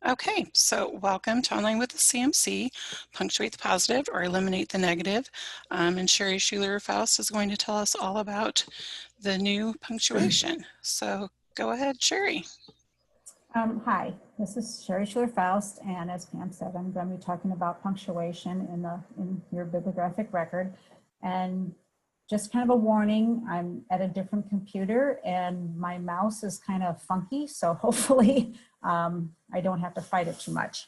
Okay, so welcome to Online with the CMC, Punctuate the Positive or Eliminate the Negative. And Sherry Schuler-Faust is going to tell us all about the new punctuation. So go ahead, Sherry. Hi, this is Sherry Schuler-Faust, and as Pam said, I'm going to be talking about punctuation in your bibliographic record. And just kind of a warning, I'm at a different computer and my mouse is kind of funky, so hopefully I don't have to fight it too much.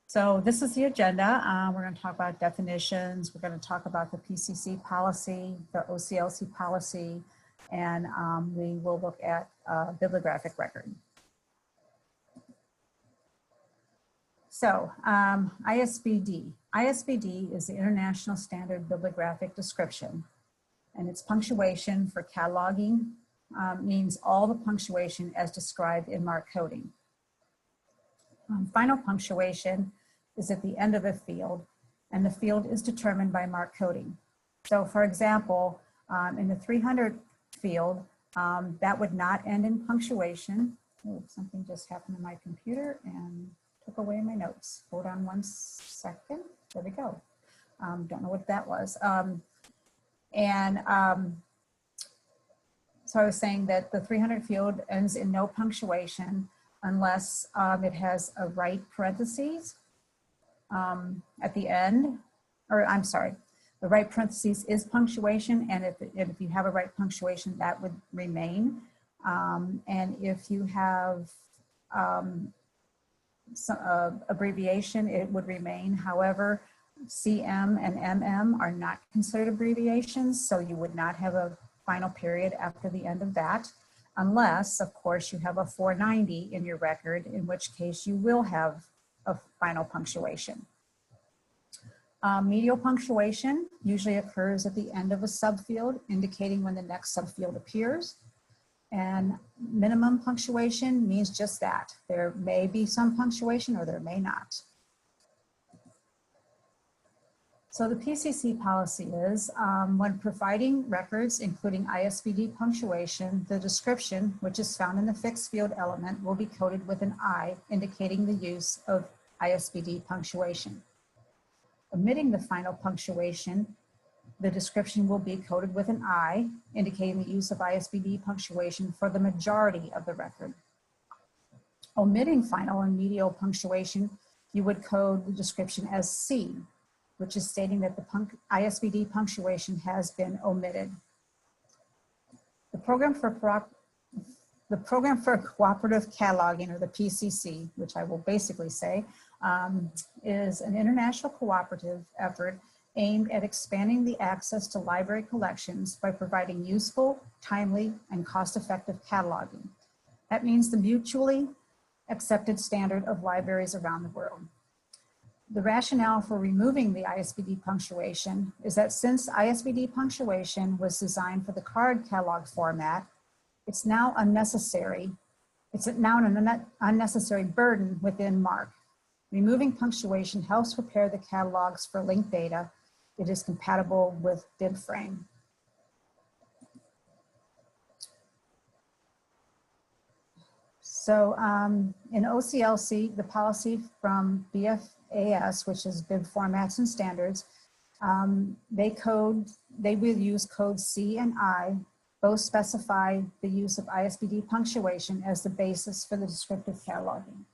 So this is the agenda. We're going to talk about definitions. We're going to talk about the PCC policy, the OCLC policy, and we will look at bibliographic record. So ISBD. ISBD is the International Standard Bibliographic Description, and its punctuation for cataloging means all the punctuation as described in mark coding. Final punctuation is at the end of a field, and the field is determined by mark coding. So for example, in the 300 field, that would not end in punctuation. Oh, something just happened to my computer and took away my notes. Hold on one second. There we go. Don't know what that was. So I was saying that the 300 field ends in no punctuation unless it has a right parentheses at the end, or I'm sorry, the right parentheses is punctuation, and if you have a right punctuation, that would remain. And if you have some abbreviation, it would remain. However, CM and MM are not considered abbreviations, so you would not have a final period after the end of that, unless, of course, you have a 490 in your record, in which case you will have a final punctuation. Medial punctuation usually occurs at the end of a subfield, indicating when the next subfield appears. And minimum punctuation means just that. There may be some punctuation or there may not. So the PCC policy is when providing records, including ISBD punctuation, the description, which is found in the fixed field element, will be coded with an I, indicating the use of ISBD punctuation. Omitting the final punctuation, the description will be coded with an I, indicating the use of ISBD punctuation for the majority of the record. Omitting final and medial punctuation, you would code the description as C, which is stating that the ISBD punctuation has been omitted. The program for cooperative cataloging, or the PCC, which I will basically say, is an international cooperative effort aimed at expanding the access to library collections by providing useful, timely, and cost-effective cataloging. That means the mutually accepted standard of libraries around the world. The rationale for removing the ISBD punctuation is that since ISBD punctuation was designed for the card catalog format, it's now unnecessary. It's now an unnecessary burden within MARC. Removing punctuation helps prepare the catalogs for linked data. It is compatible with BibFrame. So in OCLC, the policy from BFAS, which is Bib Formats and Standards, they will use code C and I. Both specify the use of ISBD punctuation as the basis for the descriptive cataloging.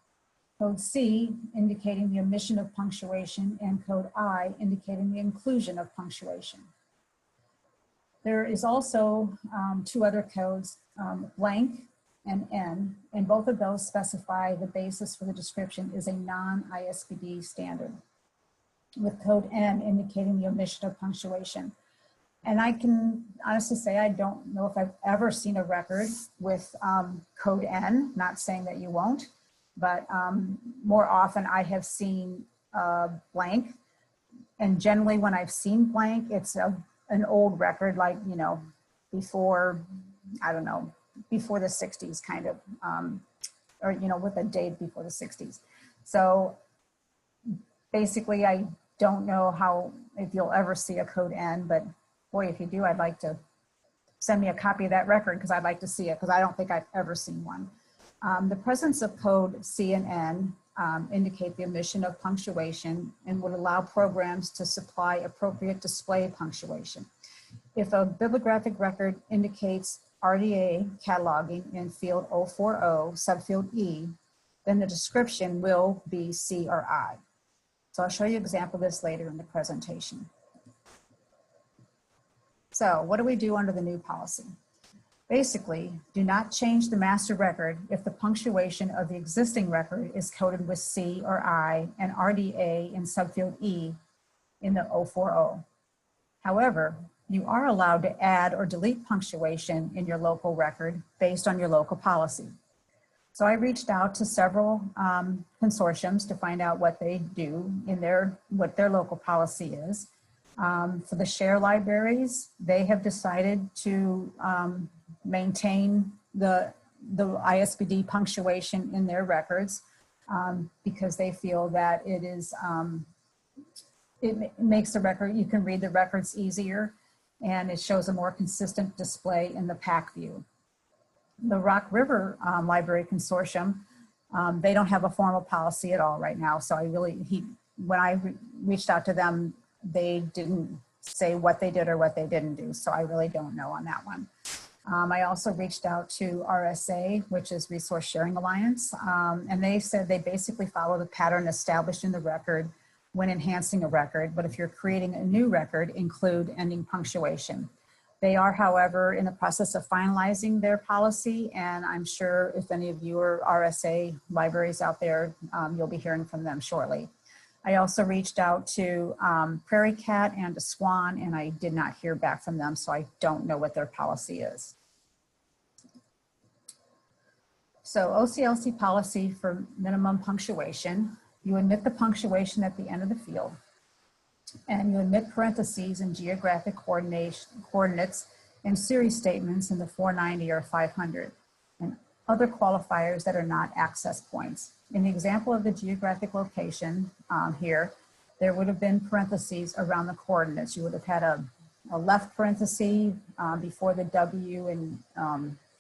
Code C indicating the omission of punctuation, and code I indicating the inclusion of punctuation. There is also two other codes, blank and N, and both of those specify the basis for the description is a non-ISBD standard, with code N indicating the omission of punctuation. And I can honestly say I don't know if I've ever seen a record with code N, not saying that you won't, but more often I have seen blank. And generally when I've seen blank, it's an old record, like, you know, before, I don't know, before the 60s kind of, or, you know, with a date before the 60s. So basically I don't know if you'll ever see a code N, but boy, if you do, I'd like to send me a copy of that record because I'd like to see it, because I don't think I've ever seen one. The presence of code C and N indicate the omission of punctuation and would allow programs to supply appropriate display punctuation. If a bibliographic record indicates RDA cataloging in field 040, subfield E, then the description will be C or I. So I'll show you an example of this later in the presentation. So what do we do under the new policy? Basically, do not change the master record if the punctuation of the existing record is coded with C or I and RDA in subfield E in the 040. However, you are allowed to add or delete punctuation in your local record based on your local policy. So I reached out to several consortiums to find out what they do in what their local policy is. For the share libraries, they have decided to maintain the ISBD punctuation in their records because they feel that it is, it makes the record, you can read the records easier, and it shows a more consistent display in the pack view. The Rock River Library Consortium, they don't have a formal policy at all right now. So when I reached out to them, they didn't say what they did or what they didn't do. So I really don't know on that one. I also reached out to RSA, which is Resource Sharing Alliance, and they said they basically follow the pattern established in the record when enhancing a record, but if you're creating a new record, include ending punctuation. They are, however, in the process of finalizing their policy, and I'm sure if any of you are RSA libraries out there, you'll be hearing from them shortly. I also reached out to Prairie Cat and to Swan, and I did not hear back from them, so I don't know what their policy is. So OCLC policy for minimum punctuation. You omit the punctuation at the end of the field, and you omit parentheses and geographic coordinates and series statements in the 490 or 500, and other qualifiers that are not access points. In the example of the geographic location here, there would have been parentheses around the coordinates. You would have had a left parenthesis before the W in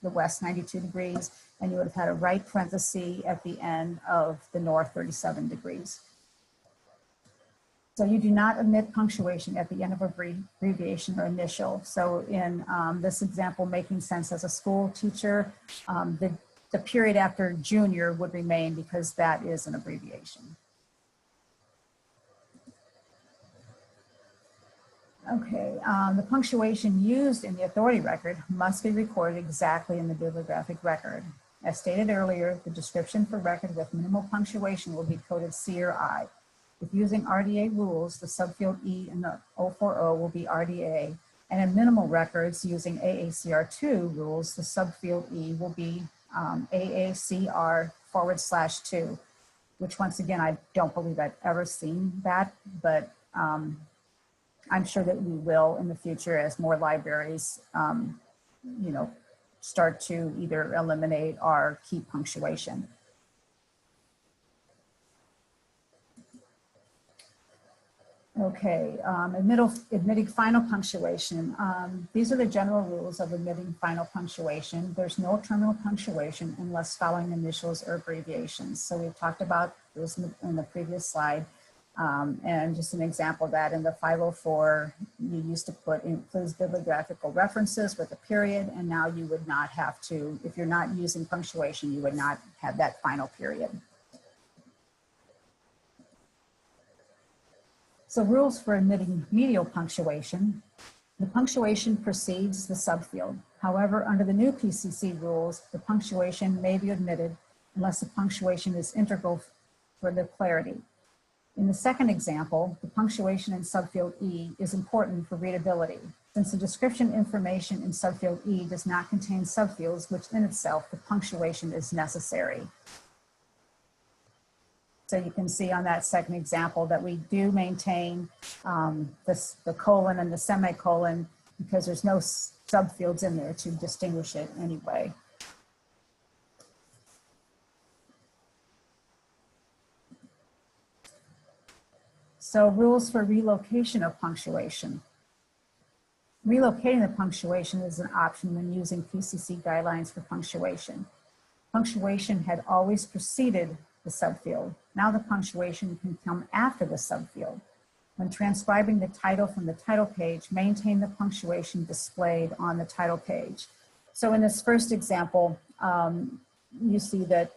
the west 92 degrees, and you would have had a right parenthesis at the end of the north 37 degrees. So you do not omit punctuation at the end of abbreviation or initial. So in this example, making sense as a school teacher, the period after junior would remain because that is an abbreviation. Okay, the punctuation used in the authority record must be recorded exactly in the bibliographic record. As stated earlier, the description for record with minimal punctuation will be coded C or I. If using RDA rules, the subfield E in the 040 will be RDA, and in minimal records using AACR2 rules, the subfield E will be AACR/2, which once again, I don't believe I've ever seen that, but I'm sure that we will in the future as more libraries, you know, start to either eliminate or keep punctuation. Okay, admitting final punctuation. These are the general rules of admitting final punctuation. There's no terminal punctuation unless following initials or abbreviations. So we've talked about this in the previous slide. And just an example of that in the 504, you used to put includes bibliographical references with a period, and now you would not have to, if you're not using punctuation, you would not have that final period. So rules for admitting medial punctuation. The punctuation precedes the subfield. However, under the new PCC rules, the punctuation may be omitted unless the punctuation is integral for the clarity. In the second example, the punctuation in subfield E is important for readability, since the description information in subfield E does not contain subfields, which in itself, the punctuation is necessary. So you can see on that second example that we do maintain the colon and the semicolon because there's no subfields in there to distinguish it anyway. So rules for relocation of punctuation. Relocating the punctuation is an option when using PCC guidelines for punctuation. Punctuation had always preceded the subfield. Now the punctuation can come after the subfield. When transcribing the title from the title page, maintain the punctuation displayed on the title page. So in this first example, you see that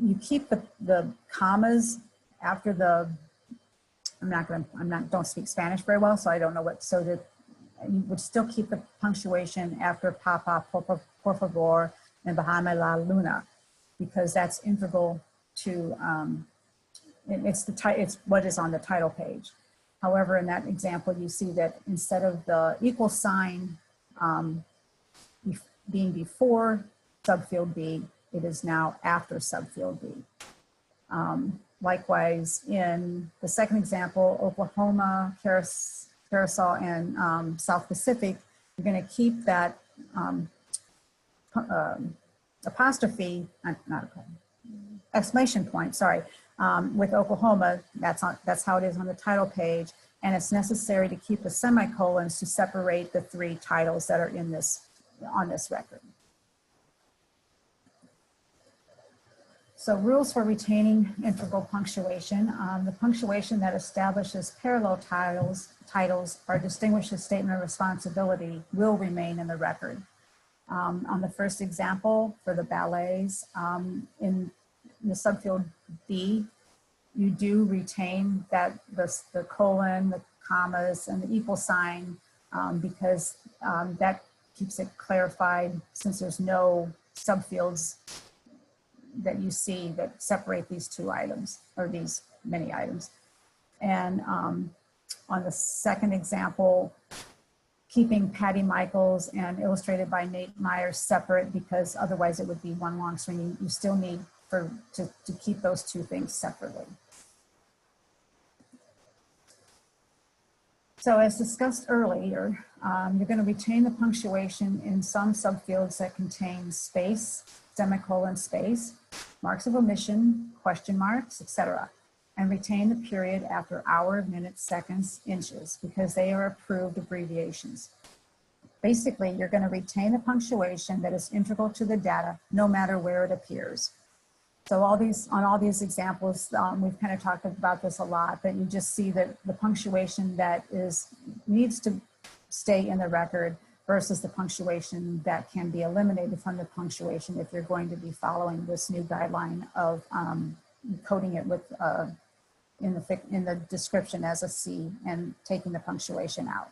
you keep the commas after the, don't speak Spanish very well, so I don't know what, so that you would still keep the punctuation after papa, por favor, and Bahama la luna, because that's integral to, it's what is on the title page. However, in that example, you see that instead of the equal sign being before subfield B, it is now after subfield B. Likewise, in the second example, Oklahoma, Carousel, and South Pacific, you're going to keep that apostrophe, exclamation point, sorry. With Oklahoma, that's how it is on the title page, and it's necessary to keep the semicolons to separate the three titles that are in on this record. So rules for retaining integral punctuation. The punctuation that establishes parallel titles or distinguishes statement of responsibility will remain in the record. On the first example for the ballets, in the subfield D, you do retain that the colon, the commas, and the equal sign because that keeps it clarified, since there's no subfields that you see that separate these two items, or these many items. And on the second example, keeping Patty Michaels and Illustrated by Nate Myers separate, because otherwise it would be one long string. You still need to keep those two things separately. So as discussed earlier, you're going to retain the punctuation in some subfields that contain space, semicolon, space, marks of omission, question marks, etc., and retain the period after hour, minutes, seconds, inches, because they are approved abbreviations. Basically, you're going to retain the punctuation that is integral to the data, no matter where it appears. So on all these examples, we've kind of talked about this a lot, but you just see that the punctuation that needs to stay in the record versus the punctuation that can be eliminated from the punctuation if you're going to be following this new guideline of coding it with in the description as a C and taking the punctuation out.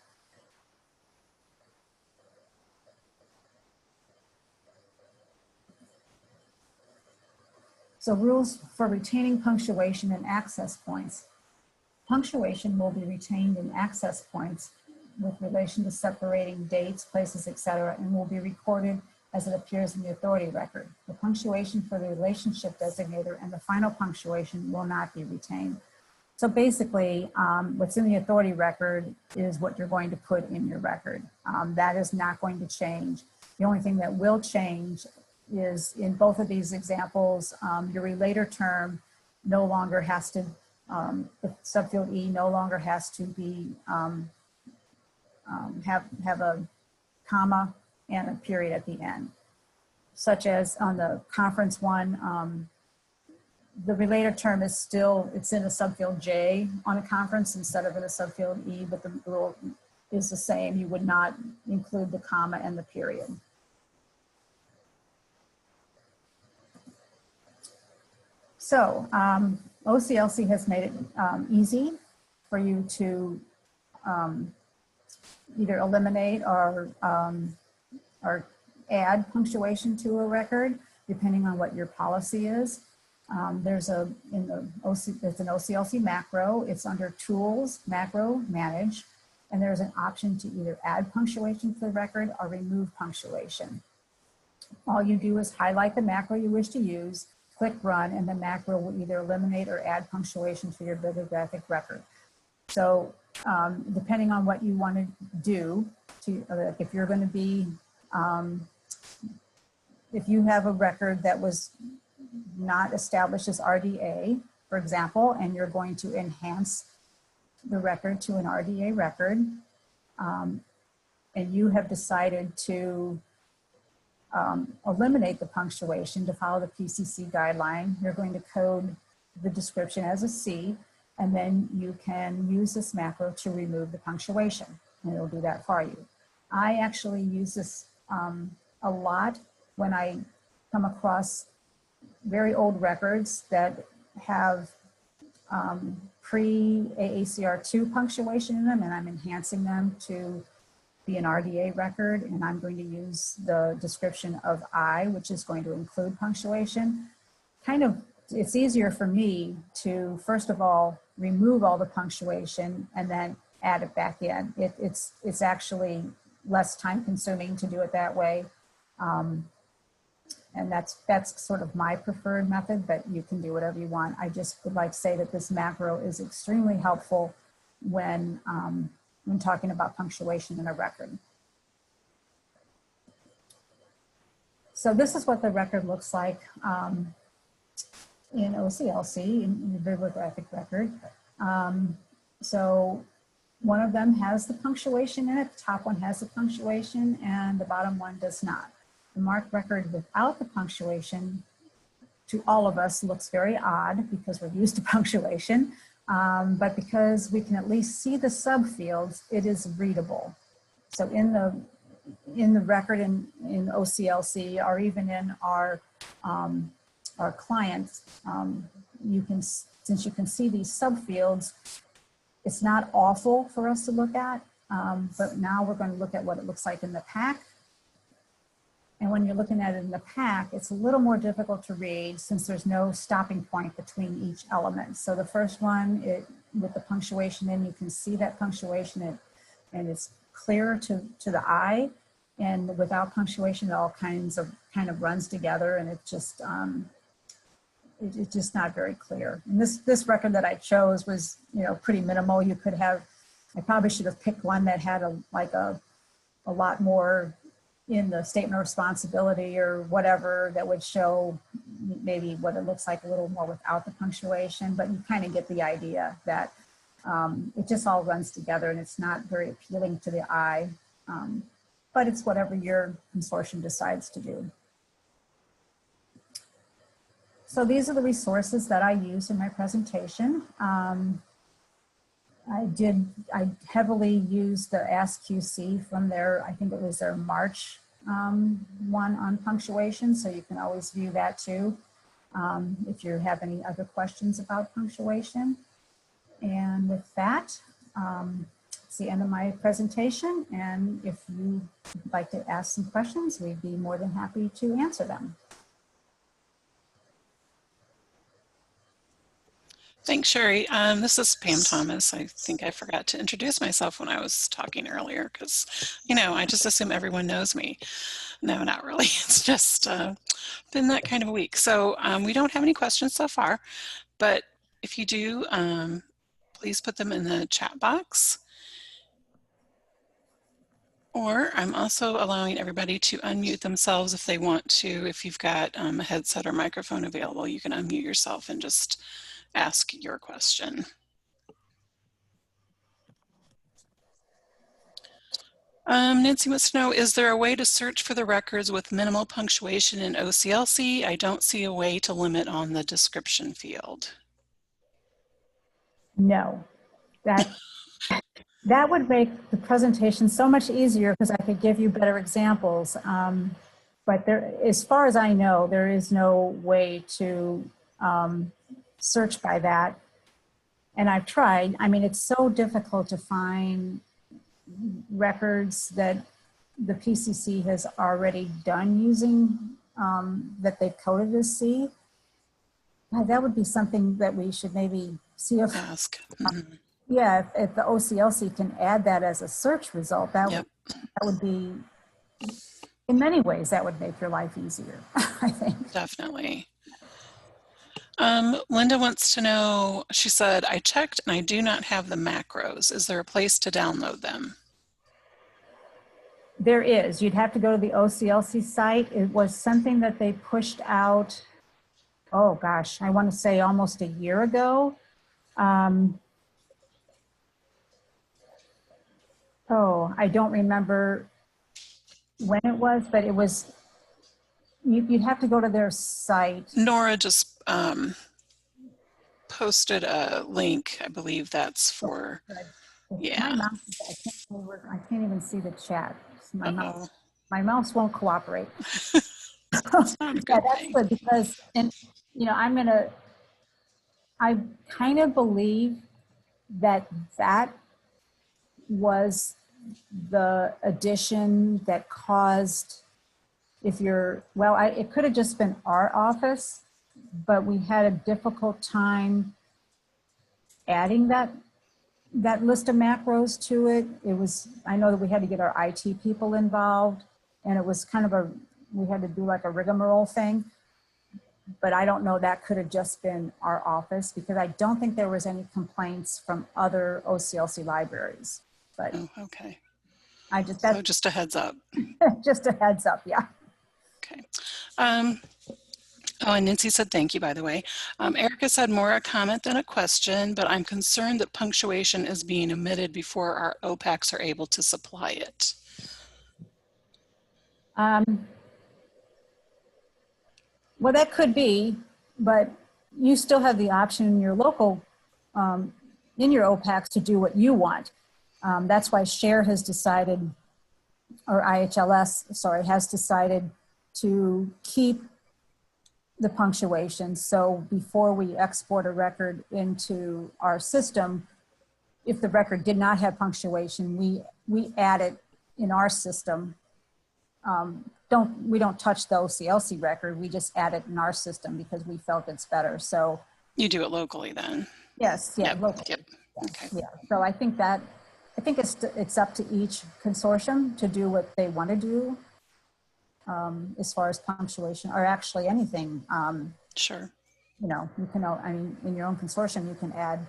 So rules for retaining punctuation and access points. Punctuation will be retained in access points with relation to separating dates, places, etc., and will be recorded as it appears in the authority record. The punctuation for the relationship designator and the final punctuation will not be retained. So basically, what's in the authority record is what you're going to put in your record. That is not going to change. The only thing that will change is, in both of these examples, your relator term no longer has to, the subfield E no longer has to be, have a comma and a period at the end. Such as on the conference one, the relator term is still, it's in a subfield J on a conference instead of in a subfield E, but the rule is the same. You would not include the comma and the period. So OCLC has made it easy for you to either eliminate or add punctuation to a record, depending on what your policy is. There's an OCLC macro. It's under Tools, Macro, Manage, and there's an option to either add punctuation to the record or remove punctuation. All you do is highlight the macro you wish to use, click Run, and the macro will either eliminate or add punctuation to your bibliographic record. So depending on what you want to do, if you're going to be, if you have a record that was not established as RDA, for example, and you're going to enhance the record to an RDA record, and you have decided to eliminate the punctuation to follow the PCC guideline, you're going to code the description as a C, and then you can use this macro to remove the punctuation, and it'll do that for you. I actually use this a lot when I come across very old records that have pre-AACR2 punctuation in them, and I'm enhancing them to be an RDA record, and I'm going to use the description of I, which is going to include punctuation. It's easier for me to, first of all, remove all the punctuation and then add it back in. It's actually less time consuming to do it that way. And that's sort of my preferred method, but you can do whatever you want. I just would like to say that this macro is extremely helpful when talking about punctuation in a record. So this is what the record looks like in OCLC, in the bibliographic record. So one of them has the punctuation in it, the top one has the punctuation, and the bottom one does not. The marked record without the punctuation, to all of us, looks very odd because we're used to punctuation. But because we can at least see the subfields, it is readable. So in the record in OCLC, or even in our clients, since you can see these subfields, it's not awful for us to look at. But now we're going to look at what it looks like in the pack. And when you're looking at it in the pack, it's a little more difficult to read since there's no stopping point between each element. So the first one, with the punctuation in, you can see that punctuation and it's clear to the eye. And without punctuation, it all kind of runs together, and it's just not very clear. And this record that I chose was, pretty minimal. You could have, I probably should have picked one that had a lot more in the statement of responsibility or whatever that would show maybe what it looks like a little more without the punctuation, but you kind of get the idea that it just all runs together and it's not very appealing to the eye, but it's whatever your consortium decides to do. So these are the resources that I use in my presentation. I heavily used the AskQC from their, I think it was their March one on punctuation, so you can always view that too if you have any other questions about punctuation. And with that, it's the end of my presentation, and if you'd like to ask some questions, we'd be more than happy to answer them. Thanks, Sherry. This is Pam Thomas. I think I forgot to introduce myself when I was talking earlier because, I just assume everyone knows me. No, not really. It's just been that kind of a week. So we don't have any questions so far, but if you do, please put them in the chat box. Or I'm also allowing everybody to unmute themselves if they want to. If you've got a headset or microphone available, you can unmute yourself and just ask your question. Nancy wants to know, is there a way to search for the records with minimal punctuation in OCLC? I don't see a way to limit on the description field. No, that would make the presentation so much easier because I could give you better examples. But as far as I know, there is no way to search by that. And I've tried. I mean, it's so difficult to find records that the PCC has already done using that they've coded as C. That would be something that we should maybe see if ask. Yeah, if the OCLC can add that as a search result, that would be, in many ways, that would make your life easier, I think. Definitely. Linda wants to know, she said, I checked and I do not have the macros. Is there a place to download them? There is. You'd have to go to the OCLC site. It was something that they pushed out, oh gosh, I want to say almost a year ago. Oh, I don't remember when it was, but it was, you'd have to go to their site. Nora just posted a link. I believe that's for, My yeah. mouse, I can't even see the chat. Uh-oh. My mouse won't cooperate. That's not a good thing. Good because, and you know, I kind of believe that was the addition that caused, it could have just been our office, but we had a difficult time adding that list of macros to it. I know that we had to get our IT people involved, and it was kind of we had to do like a rigmarole thing. But I don't know, that could have just been our office, because I don't think there was any complaints from other OCLC libraries. But okay. So just a heads up. Just a heads up, yeah. Okay. Oh, and Nancy said thank you, by the way. Erika said more a comment than a question, but I'm concerned that punctuation is being omitted before our OPACs are able to supply it. Well, that could be, but you still have the option in your local, in your OPACs to do what you want. That's why SHARE has decided, or IHLS, sorry, has decided to keep the punctuation. So before we export a record into our system, if the record did not have punctuation, we add it in our system. We don't touch the OCLC record, we just add it in our system because we felt it's better. So you do it locally then? Yes, yeah, yep. locally. Yep. Yes, okay. Yeah, so I think it's up to each consortium to do what they want to do as far as punctuation, or actually anything. Sure. You know, you can, I mean, in your own consortium, you can add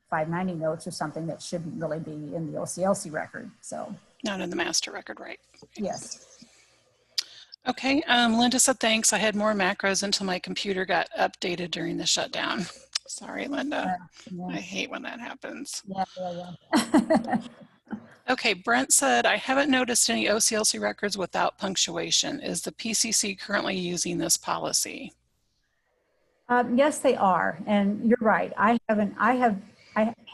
590 notes or something that shouldn't really be in the OCLC record. So not in the master record, right? Yes. Okay, Linda said thanks. I had more macros until my computer got updated during the shutdown. Sorry, Linda. Yeah. I hate when that happens. Yeah. Okay, Brent said, I haven't noticed any OCLC records without punctuation. Is the PCC currently using this policy? Yes, they are, and you're right. I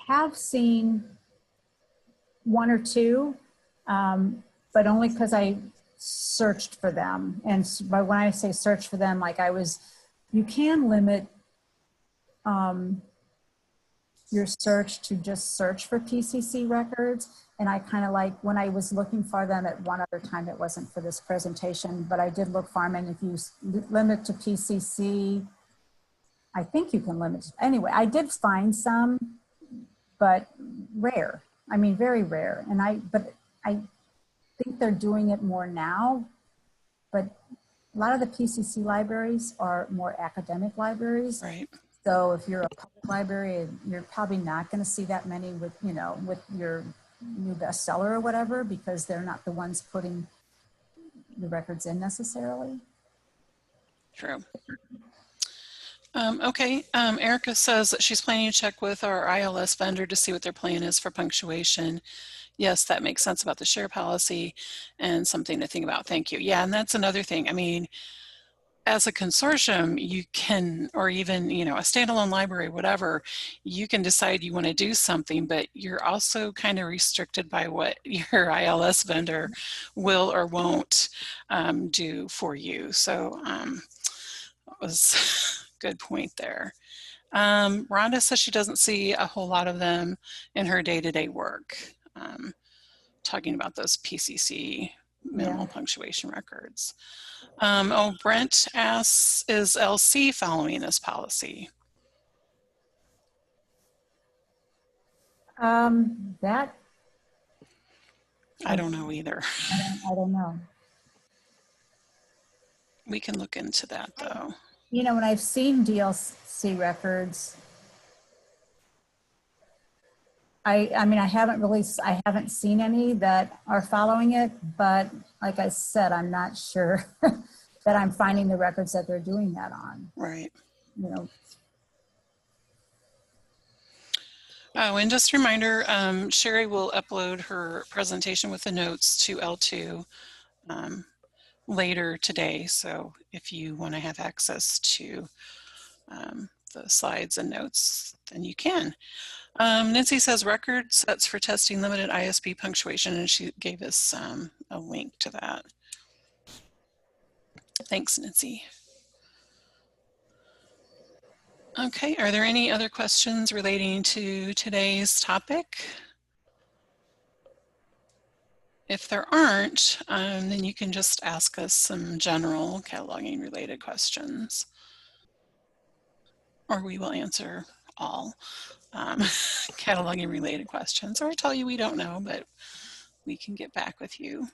have seen one or two, but only because I searched for them. And by when I say search for them, like you can limit your search to just search for PCC records. And I kind of like, when I was looking for them at one other time, it wasn't for this presentation, but I did look for them. And if you limit to PCC, I think you can limit. Anyway, I did find some, but rare. I mean, very rare. But I think they're doing it more now. But a lot of the PCC libraries are more academic libraries. Right. So if you're a public library, you're probably not going to see that many with your new bestseller or whatever, because they're not the ones putting the records in necessarily. True. Okay, Erika says that she's planning to check with our ILS vendor to see what their plan is for punctuation. Yes, that makes sense about the share policy and something to think about. Thank you. Yeah, and that's another thing. I mean, as a consortium, you can, or even, a standalone library, whatever, you can decide you want to do something, but you're also kind of restricted by what your ILS vendor will or won't do for you. So that was a good point there. Rhonda says she doesn't see a whole lot of them in her day-to-day work, talking about those PCC minimal punctuation records. Brent asks, is LC following this policy? That I don't know either. I don't know. We can look into that though. When I've seen DLC records, I mean, I haven't seen any that are following it, but like I said, I'm not sure that I'm finding the records that they're doing that on. Right. Oh, and just a reminder, Sherry will upload her presentation with the notes to L2 later today. So if you want to have access to the slides and notes, then you can. Nancy says record sets for testing limited ISB punctuation, and she gave us a link to that. Thanks, Nancy. Okay, are there any other questions relating to today's topic? If there aren't, then you can just ask us some general cataloging related questions, or we will answer all cataloging related questions, or tell you we don't know, but we can get back with you.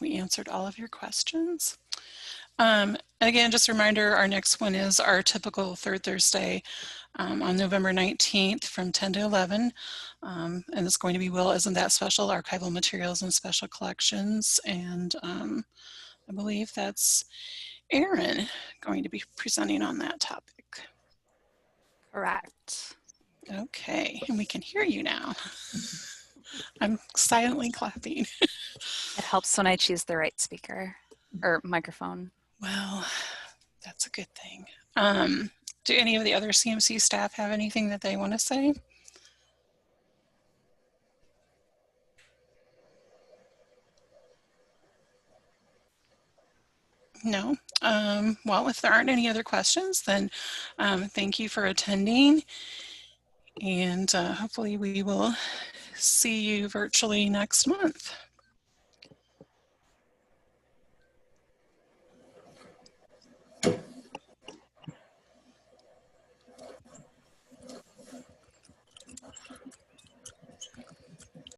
We answered all of your questions. Again, just a reminder, our next one is our typical third Thursday on November 19th from 10 to 11. And it's going to be Will Isn't That Special? Archival Materials and Special Collections. And I believe that's Erin going to be presenting on that topic. Correct. Okay, and we can hear you now. I'm silently clapping. It helps when I choose the right speaker or microphone. Well, that's a good thing. Do any of the other CMC staff have anything that they want to say? No. Well, if there aren't any other questions, then thank you for attending. And hopefully we will see you virtually next month.